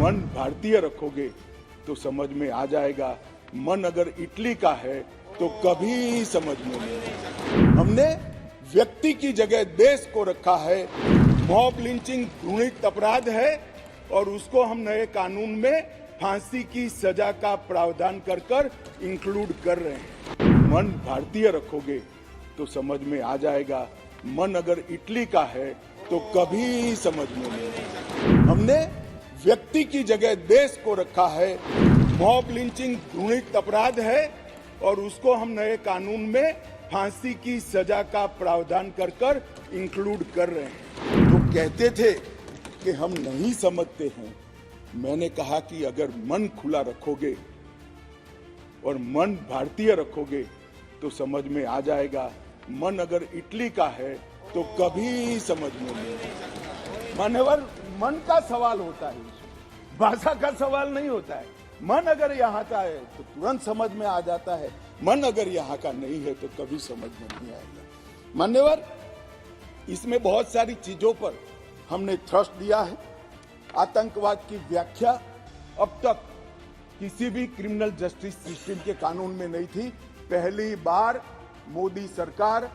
मन भारतीय रखोगे तो समझ में आ जाएगा, मन अगर इटली का है तो कभी समझ में नहीं आएगा। हमने व्यक्ति की जगह देश को रखा है। मॉब लिंचिंग घृणित अपराध है और उसको हम नए कानून में फांसी की सजा का प्रावधान कर इंक्लूड कर रहे हैं। मन भारतीय रखोगे तो समझ में आ जाएगा, मन अगर इटली का है तो कभी समझ में नहीं आएगा। हमने व्यक्ति की जगह देश को रखा है। मॉब लिंचिंग घृणित अपराध है और उसको हम नए कानून में फांसी की सजा का प्रावधान कर इंक्लूड कर रहे हैं। तो कहते थे कि हम नहीं समझते हैं। मैंने कहा कि अगर मन खुला रखोगे और मन भारतीय रखोगे तो समझ में आ जाएगा, मन अगर इटली का है तो कभी समझ में नहीं आएगा। मान्यवर, मन का सवाल होता है, भाषा का सवाल नहीं होता है। मन अगर यहाँ का है तो तुरंत समझ में आ जाता है, मन अगर यहाँ का नहीं है तो कभी समझ में नहीं आएगा। मान्यवर, इसमें बहुत सारी चीजों पर हमने थ्रस्ट दिया है। आतंकवाद की व्याख्या अब तक किसी भी क्रिमिनल जस्टिस सिस्टम के कानून में नहीं थी। पहली बार मोदी सरकार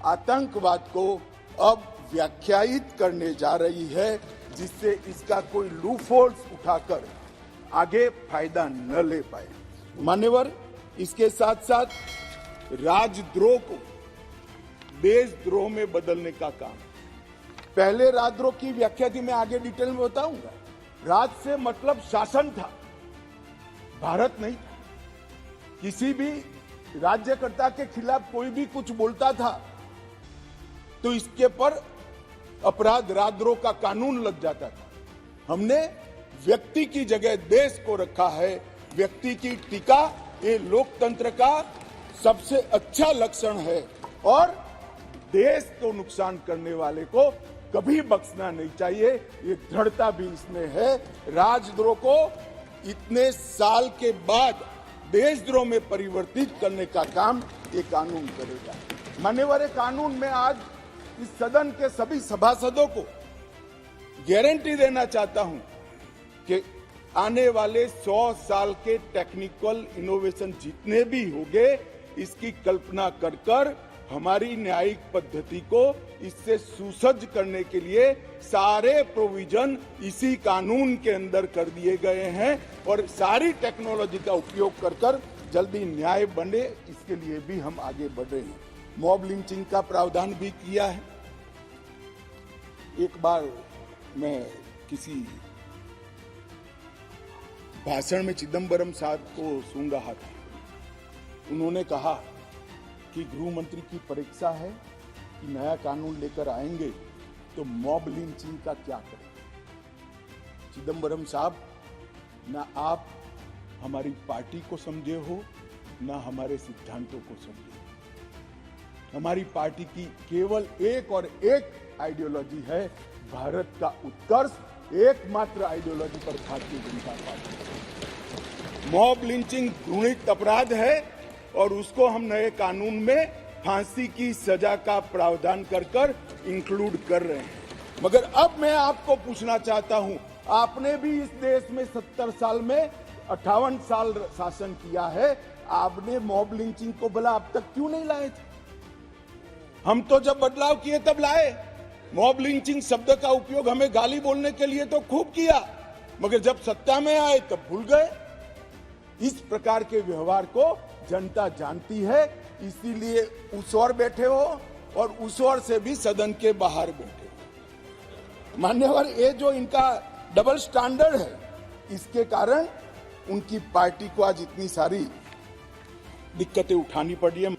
आतंकवाद को अब व्याख्यायित करने जा रही है, जिससे इसका कोई लूपहोल्स उठाकर आगे फायदा न ले पाए। मान्यवर, इसके साथ साथ राजद्रोह को देशद्रोह में बदलने का काम। पहले राजद्रोह की व्याख्या थी, मैं आगे डिटेल में बताऊंगा। राज से मतलब शासन था, भारत नहीं था। किसी भी राज्यकर्ता के खिलाफ कोई भी कुछ बोलता था तो इसके पर अपराध राजद्रोह का कानून लग जाता था। हमने व्यक्ति की जगह देश को रखा है। व्यक्ति की टीका ये लोकतंत्र का सबसे अच्छा लक्षण है और देश को नुकसान करने वाले को कभी बख्शना नहीं चाहिए, ये दृढ़ता भी इसमें है। राजद्रोह को इतने साल के बाद देशद्रोह में परिवर्तित करने का काम ये कानून करेगा। मान्यवर, कानून में आज इस सदन के सभी सभासदों को गारंटी देना चाहता हूं कि आने वाले 100 साल के टेक्निकल इनोवेशन जितने भी होंगे, इसकी कल्पना कर हमारी न्यायिक पद्धति को इससे सुसज्ज करने के लिए सारे प्रोविजन इसी कानून के अंदर कर दिए गए हैं और सारी टेक्नोलॉजी का उपयोग कर जल्दी न्याय बने, इसके लिए भी हम आगे बढ़ रहे हैं। मॉब लिंचिंग का प्रावधान भी किया है। एक बार मैं किसी भाषण में चिदम्बरम साहब को सुन रहा था। उन्होंने कहा कि गृह मंत्री की परीक्षा है कि नया कानून लेकर आएंगे तो मॉब लिंचिंग का क्या करें। चिदम्बरम साहब, ना आप हमारी पार्टी को समझे हो, ना हमारे सिद्धांतों को समझे। हमारी पार्टी की केवल एक और एक आइडियोलॉजी है, भारत का उत्कर्ष। एकमात्र आइडियोलॉजी पर Bharatiya Janata party. Mob lynching घृणित अपराध है और उसको हम नए कानून में फांसी की सजा का प्रावधान कर इंक्लूड कर रहे हैं। मगर अब मैं आपको पूछना चाहता हूं, आपने भी इस देश में 70 साल में 58 साल शासन किया है, आपने मॉब लिंचिंग को भला अब तक क्यों नहीं लाए थे? हम तो जब बदलाव किए तब लाए। मॉब लिंचिंग शब्द का उपयोग हमें गाली बोलने के लिए तो खूब किया, मगर जब सत्ता में आए तब भूल गए। इस प्रकार के व्यवहार को जनता जानती है, इसीलिए उस ओर बैठे हो और उस ओर से भी सदन के बाहर बैठे हो। मान्यवर, ये जो इनका डबल स्टैंडर्ड है, इसके कारण उनकी पार्टी को आज इतनी सारी दिक्कतें उठानी पड़ी है।